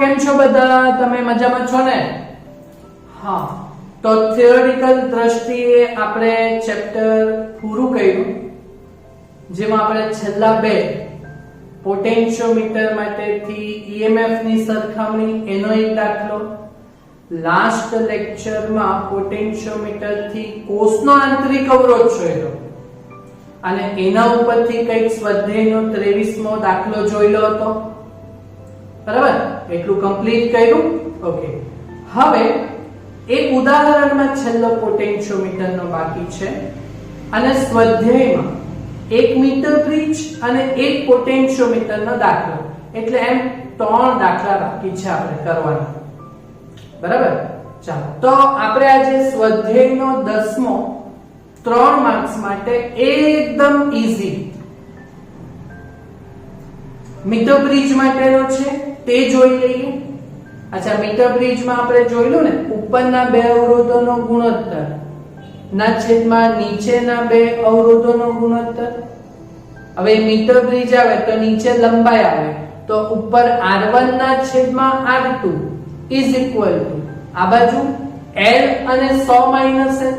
કેમ છો બધા? તમે મજામાં છો ને? હા, તો થિયોરિટિકલ દ્રષ્ટિએ આપણે ચેપ્ટર પૂરું કર્યું, જેમાં આપણે છેલ્લા બે પોટેન્શિયોમીટર માટેથી EMF ની સરખામણી, એનો એક દાખલો, લાસ્ટ લેક્ચરમાં પોટેન્શિયોમીટર થી કોષનો આંતરિક અવરોધ શોધ્યો અને એના ઉપરથી કંઈક સ્વાધ્યાયનો 23મો દાખલો જોઈલો હતો. બરાબર, એટલું કમ્પ્લીટ કર્યું. ઓકે, હવે એક ઉદાહરણમાં છેલ્લો પોટેન્શિયોમીટરનો બાકી છે અને સ્વાધ્યાયમાં 1 મીટર બ્રિજ અને 1 પોટેન્શિયોમીટરનો દાખલો, એટલે એમ 3 દાખલા બાકી છે આપણે કરવાના. બરાબર, ચાલો તો આપણે આજે સ્વાધ્યાયનો 10મો 3 માર્ક્સ માટે એકદમ ઈઝી મીટર બ્રિજ માટેનો છે તે જોઈ લઈએ. અચ્છા, મીટર બ્રિજમાં આપણે જોઈલું ને, ઉપરના બે અવરોધોનો ગુણોત્તર ના છેદમાં નીચેના બે અવરોધોનો ગુણોત્તર. હવે મીટર બ્રિજ આવે તો નીચે લંબાઈ આવે, તો ઉપર r1 ના છેદમાં r2 ઇઝ ઇક્વલ ટુ આ બાજુ l અને 100 માઈનસ l.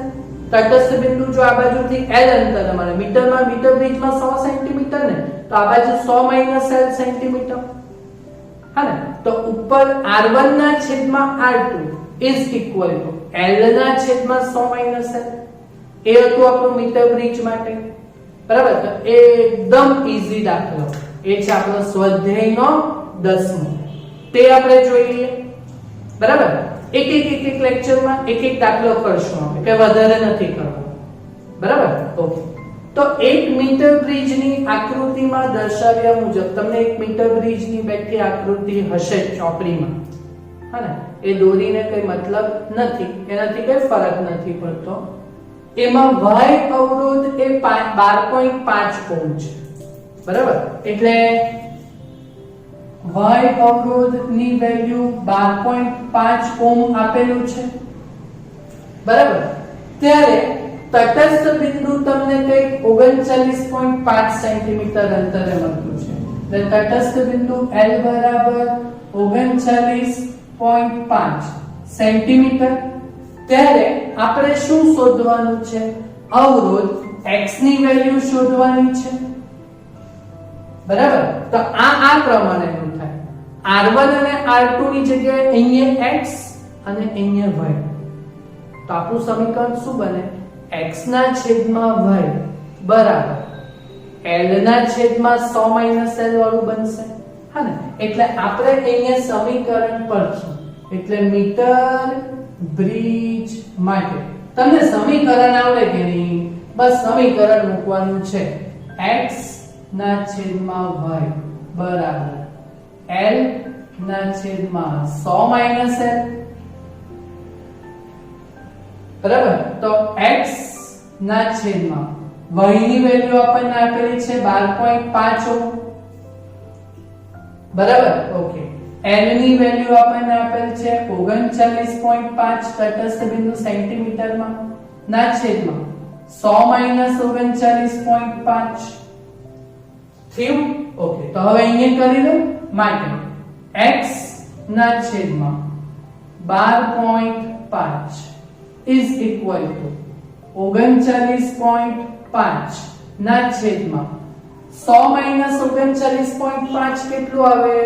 તટસ્થ બિંદુ જો આ બાજુથી l અંતર મળે, મીટર બ્રિજમાં 100 સેન્ટીમીટર ને, તો આ બાજુ 100 માઈનસ l સેન્ટીમીટર. હા ને, તો ઉપર r1 ના છેદમાં r2 is equal to l ના છેદમાં 100 માઈનસ l. એ હતું આપણું મીટર બ્રિજ માટે. બરાબર, તો એકદમ ઈઝી દાખલો એ છે આપણો સ્વાધ્યાયનો 10મો. તે આપણે જોઈ લઈએ. બરાબર, એક લેક્ચરમાં એક દાખલો કરશું આપણે, કે વધારે નથી કરવો. બરાબર, ઓકે. તો 1 મીટર બ્રિજની આકૃતિમાં દર્શાવ્યા મુજબ તમને 1 મીટર બ્રિજની બેઠી આકૃતિ હશે ચોપડીમાં. હા ને, એ દોરીને કઈ મતલબ નથી, એનાથી કઈ ફરક નથી પડતો. એમાં y અવરોધ એ 12.5 ઓહ્મ છે. બરાબર, એટલે y અવરોધની વેલ્યુ 12.5 ઓહ્મ આપેલું છે. બરાબર, ત્યારે તટસ્થ બિંદુ તમને કંઈક 39.5 સેન્ટીમીટર અંતરે મળતું છે. એટલે તટસ્થ બિંદુ L બરાબર 39.5 સેન્ટીમીટર. ત્યારે આપણે શું શોધવાનું છે? અવરોધ x ની વેલ્યુ શોધવાની છે. બરાબર, તો આ પ્રમાણેનું થાય. r1 અને r2 ની જગ્યાએ અહીંયા x અને અહીંયા y. તો આપણું સમીકરણ શું બને? x ના છેદમાં y બરાબર l ના છેદમાં 100 માઈનસ l વાળું બનશે. હા ને, એટલે આપણે અહીંયા સમીકરણ પરથી, એટલે મીટર બ્રિજ માટે તમને સમીકરણ આવડે કે નહીં? બસ સમીકરણ મૂકવાનું છે. x ના છેદમાં y બરાબર l ના છેદમાં 100 માઈનસ l. બરાબર, તો x ના છેદમાં y ની વેલ્યુ આપણને આપેલી છે 12.5 ઓહ્મ. બરાબર, ઓકે. l ની વેલ્યુ આપણને આપેલ છે 39.5 તટસ્થ બિંદુ સેન્ટીમીટરમાં ના છેદમાં 100 માઈનસ 39.5 થયું. ઓકે, તો હવે અહીંયા કરી લો. માટે x ના છેદમાં 12.5 is equal to 39.5 ના છેદમાં 100 માઈનસ 39.5 કેટલું આવે?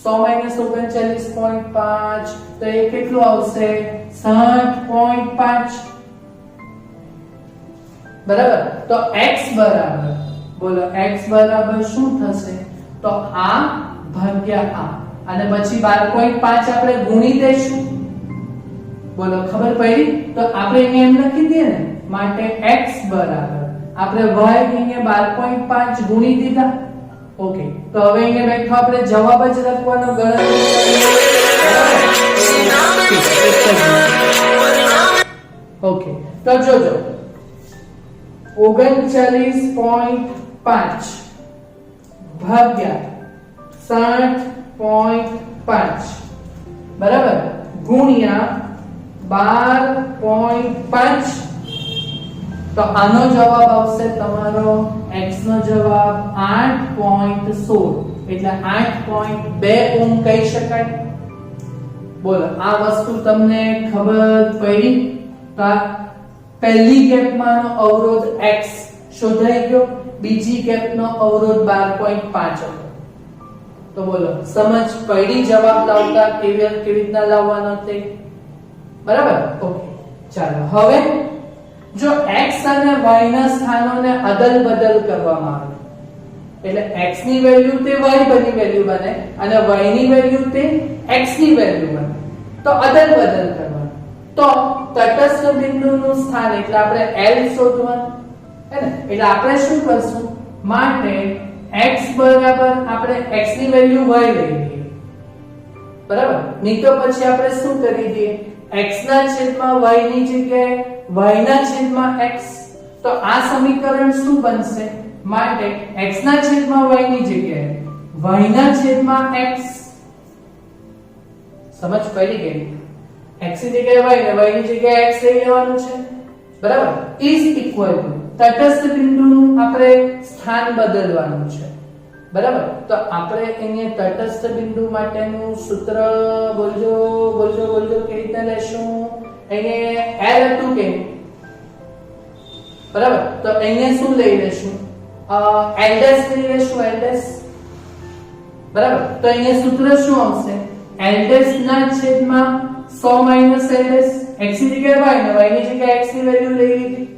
100 માઈનસ 39.5 તો એ કેટલું આવશે? 60.5. બરાબર, તો x બરાબર, બોલો x બરાબર શું થશે? તો આ ભાગ્યા આ, અને પછી 12.5 આપણે ગુણી દેશું. બોલો, ખબર પડી? તો આપણે અહીંયા એમ લખી દઈએ ને, માટે x બરાબર આપણે y અહીંયા 12.5 ગુણી દીધા. ઓકે, તો હવે અહીંયા બેઠો આપણે જવાબ જ લખવાનો, ગણતરી કરવાની. ઓકે, તો જોજો 39.5 ભાગ્યા 60.5 બરાબર ગુણ્યા 12.5. તો આનો જવાબ આવશે તમારો x નો જવાબ 8.16, એટલે 8.2 ઓહ્મ કહી શકાય. બોલો આ વસ્તુ તમને ખબર પડી? તો આ પહેલી ગેપમાંનો અવરોધ x શોધાઈ ગયો, બીજી ગેપનો અવરોધ 12.5 હતો. તો બોલો સમજ પડી? જવાબ લાવતા કેવી રીતના લાવવાનો તે? બરાબર. ઓકે, ચાલો હવે જો x અને y ના સ્થાનોને અદલ બદલ કરવામાં આવે એટલે x ની વેલ્યુ તે y બની વેલ્યુ બને અને y ની વેલ્યુ તે x ની વેલ્યુ બને, તો અદલ બદલ કરવાનું. તો તટસ્થ બિંદુનું સ્થાન એટલે આપણે L શોધવાનું હે ને. એટલે આપણે શું કરશું? માટે x બરાબર આપણે x ની વેલ્યુ y લઈ લઈએ, બરાબર. નહીં તો પછી આપણે શું કરી દઈએ? x ના છેદમાં y ની જગ્યાએ y ના છેદમાં x. તો આ સમીકરણ શું બનશે? માટે x ના છેદમાં y ની જગ્યાએ y ના છેદમાં x. સમજ પડી ગઈ? x ની જગ્યાએ y ને y ની જગ્યાએ x લઈ લેવાનું છે, બરાબર. ઇઝ ઇક્વલ ટુ તટસ્થ બિંદુનું આપણે સ્થાન બદલવાનું છે, બરાબર. તો આપણે અહીંયા તટસ્થ બિંદુ માટેનું સૂત્ર બોલજો બોલજો બોલજો કેવી રીતે લેશું? અહીંયા L હતું કે, બરાબર. તો અહીંયા શું લઈ લેશું? L ડેશ લઈ લેશું, L ડેશ, બરાબર. તો અહીંયા સૂત્ર શું આવશે? L ડેશ ના છેદમાં 100 માઈનસ L ડેશ. x ની જગ્યાએ y ને y ની જગ્યાએ x ની વેલ્યુ લઈ લીધી,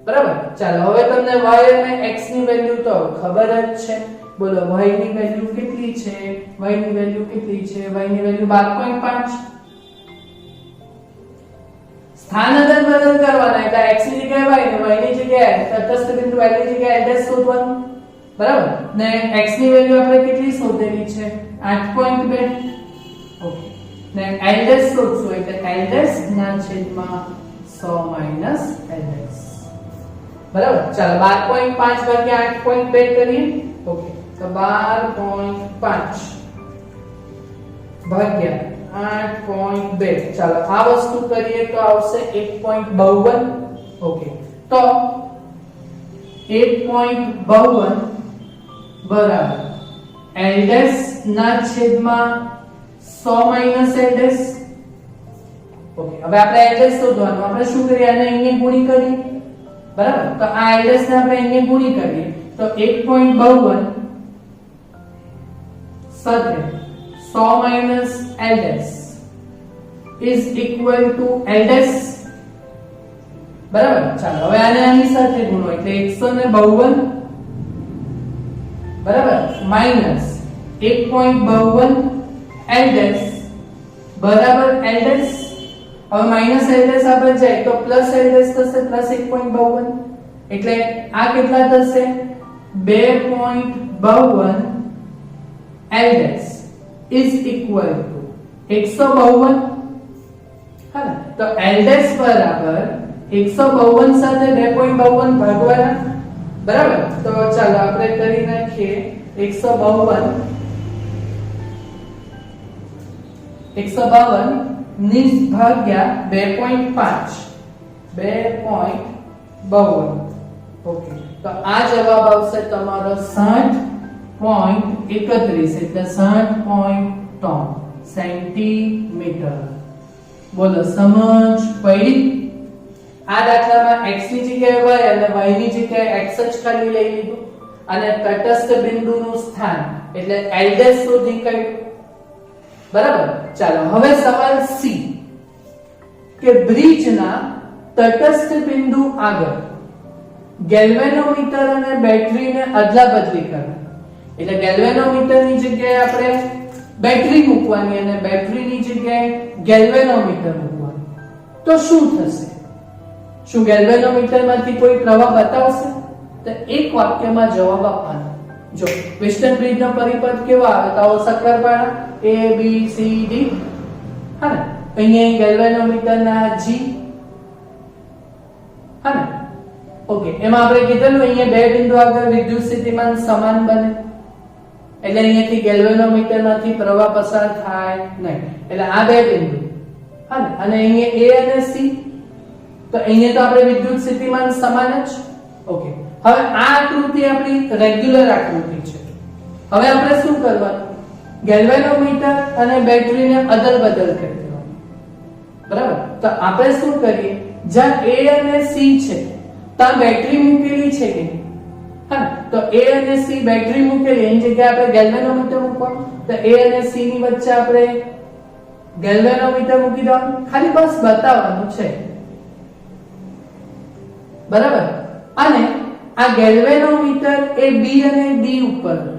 બરાબર. ચાલો હવે તમને y અને x ની વેલ્યુ તો ખબર જ છે. બોલો y ની વેલ્યુ કેટલી છે? y ની વેલ્યુ કેટલી છે? y ની વેલ્યુ 12.5. સ્થાન અદલ બદલ કરવાના એટલે x ની જગ્યાએ y ને y ની જગ્યાએ તટસ્થ બિંદુ L ની જગ્યાએ L ડેશ શોધવાનું, બરાબર. ને x ની વેલ્યુ આપણે કેટલી શોધેલી છે? 8.2. ઓકે, ને L ડેશ શોધશું એટલે L ડેશ ના છેદમાં 100 માઈનસ L ડેશ, બરાબર. ચાલો 12.5 ભાગ્યા 8.2 કરીએ. ઓકે, તો 12.5 ભાગ્યા 8.2. ચાલો આ વસ્તુ કરીએ તો આવશે 1.52. ઓકે, તો 1.52 બરાબર L ડેશ ના છેદમાં 100 માઈનસ L ડેશ. ઓકે, હવે આપણે L ડેશ શોધવાનું. આપણે શું કરીએ? આને અહીંયા ગુણી કરીએ, બરાબર. તો આ L ડેશ ને આપણે અહીંયા ગુણી કરીએ તો 1.52 સાથે 100 minus L dash is equal to L dash, બરાબર. ચાલો હવે આને આની સાથે ગુણો એટલે 152, બરાબર, માઈનસ 1.52 L ડેશ બરાબર L ડેશ. હવે માઈનસ L ડેશ આપણે જાય તો પ્લસ L ડેશ થશે, પ્લસ 1.52 એટલે આ કેટલા થશે? 2.52 L dash is equal to 152. હા ને, તો L ડેશ બરાબર 152 સાથે 2.52 ભાગવાના, બરાબર. તો ચાલો આપણે કરી નાખીએ 152 ની ભાગ્યા 2.52. ઓકે, તો આ જવાબ આવશે તમારો 60.31 એટલે 60.3 સેન્ટીમીટર. બોલો સમજ પડી? આ દાખલામાં x ની જગ્યાએ y અને y ની જગ્યાએ x જ ખાલી લઈ લીધું અને તટસ્થ બિંદુનું સ્થાન એટલે L ડેશ શોધી કાઢ્યું, બરાબર. ચાલો હવે સવાલ C કે બ્રિજના તટસ્થ બિંદુ આગળ ગેલ્વેનોમીટર અને બેટરીને અદલાબદલી કરવી. એટલે ગેલ્વેનોમીટરની જગ્યાએ આપણે બેટરી મૂકવાની અને બેટરીની જગ્યાએ ગેલ્વેનોમીટર મૂકવાનું. તો શું થશે? શું ગેલ્વેનોમીટરમાંથી કોઈ પ્રવાહ બતાવશે? તો એક વાક્યમાં જવાબ આપવાનો. જો વેસ્ટર્ન બ્રિજનો પરિપથ કેવો આવે તો shakarpara A B C D, હા ને. અહીંયા ગેલ્વેનોમીટરના G, હા ને. ઓકે, એમાં આપણે કીધેલું અહીંયા બે બિંદુ આગળ વિદ્યુત સ્થિતિમાન સમાન બને એટલે અહીંયાથી ગેલ્વેનોમીટરમાંથી પ્રવાહ પસાર થાય નહીં. એટલે આ બે બિંદુ, હા ને, અને અહીંયા A અને C, તો અહીંયા તો આપણે વિદ્યુત સ્થિતિમાન સમાન જ. ઓકે, હવે આ આકૃતિ આપણી રેગ્યુલર આકૃતિ છે, હવે આપણે શું કરવાનું, ગેલ્વેનોમીટર અને બેટરીને અદલ બદલ કરી દેવાનું, બરાબર? તો આપણે શું કરીએ, જ્યાં A અને C છે ત્યાં બેટરી મૂકેલી છે કે નહીં? હા, તો A અને C બેટરી મૂકેલી, એની જગ્યાએ આપણે ગેલ્વેનોમીટર મૂકવાનું. તો A અને C ની વચ્ચે આપણે ગેલ્વેનોમીટર મૂકી દેવાનું, ખાલી બસ બતાવવાનું છે, બરાબર? અને આ ગેલ્વેનોમીટર એ B અને D ઉપર હતું,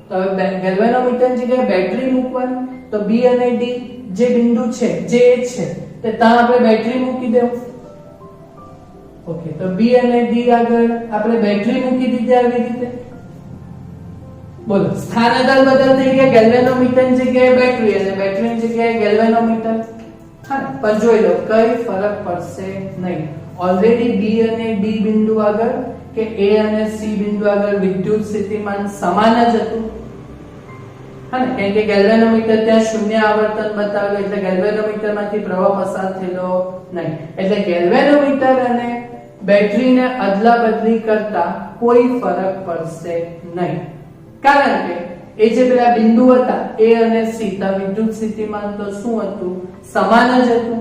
તો હવે ગેલ્વેનોમીટરની જગ્યાએ બેટરી મૂકવાની. તો B અને D જે બિંદુ છે, જે છે, તે ત્યાં આપણે બેટરી મૂકી દેવું. ઓકે, તો B અને D આગળ આપણે બેટરી મૂકી દીધી આવી રીતે. બોલો, સ્થાન અદલ બદલ થઈ ગયા, ગેલ્વેનોમીટરની જગ્યાએ બેટરી અને બેટરીની જગ્યાએ ગેલ્વેનોમીટર. હા, પણ જોઈ લો કઈ ફરક પડશે નહીં. ઓલરેડી B અને D બિંદુ આગળ કે A અને C બિંદુ આગળ વિદ્યુત સ્થિતિમાન સમાન જ હતું. હા, કેમ કે ગેલ્વેનોમીટર ત્યાં શૂન્ય આવર્તન બતાવે એટલે ગેલ્વેનોમીટરમાંથી પ્રવાહ પસાર થયેલો નહીં. એટલે ગેલ્વેનોમીટર અને બેટરીને અદલાબદલી કરતા કોઈ ફરક પડશે નહીં, કારણ કે એ જે પેલા બિંદુ હતા A અને C, ત્યાં વિદ્યુત સ્થિતિમાન તો શું હતું, સમાન જ હતું,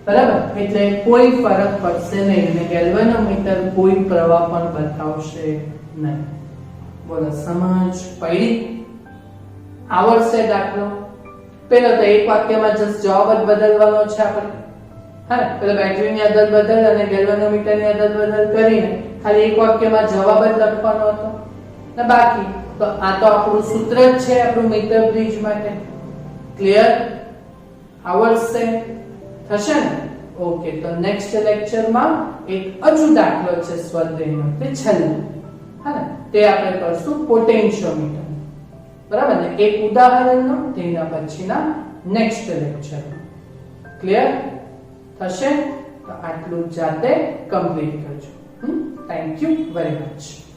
બરાબર? એટલે કોઈ ફરક પડશે નહીં અને ગેલ્વેનોમીટર કોઈ પ્રવાહ પણ બતાવશે નહીં. બોલો, સમજ પડી? આવડશે દાખલો? પેલો તો એક વાક્યમાં જસ્ટ જવાબ જ બદલવાનો છે આપણે. હા, પેલા બેટરીની અદલ બદલ અને ગેલ્વેનોમીટરની અદલ બદલ કરીને ખાલી એક વાક્યમાં જવાબ જ લખવાનો હતો ને બાકી તો આ તો આપણું સૂત્ર જ છે આપણું મીટર બ્રિજ માટે. ક્લિયર? આવડશે? થશે ને? ઓકે, તો નેક્સ્ટ લેક્ચરમાં એક હજુ દાખલો છે સ્વાધ્યાયનો, તે છેલ્લો. હા, તે આપણે કરશું પોટેન્શિયોમીટર, બરાબર ને? એક ઉદાહરણનો તેના પછીના નેક્સ્ટ લેક્ચરમાં. ક્લિયર થશે? તો આટલું જાતે કમ્પ્લીટ કરજો. Thank you very much.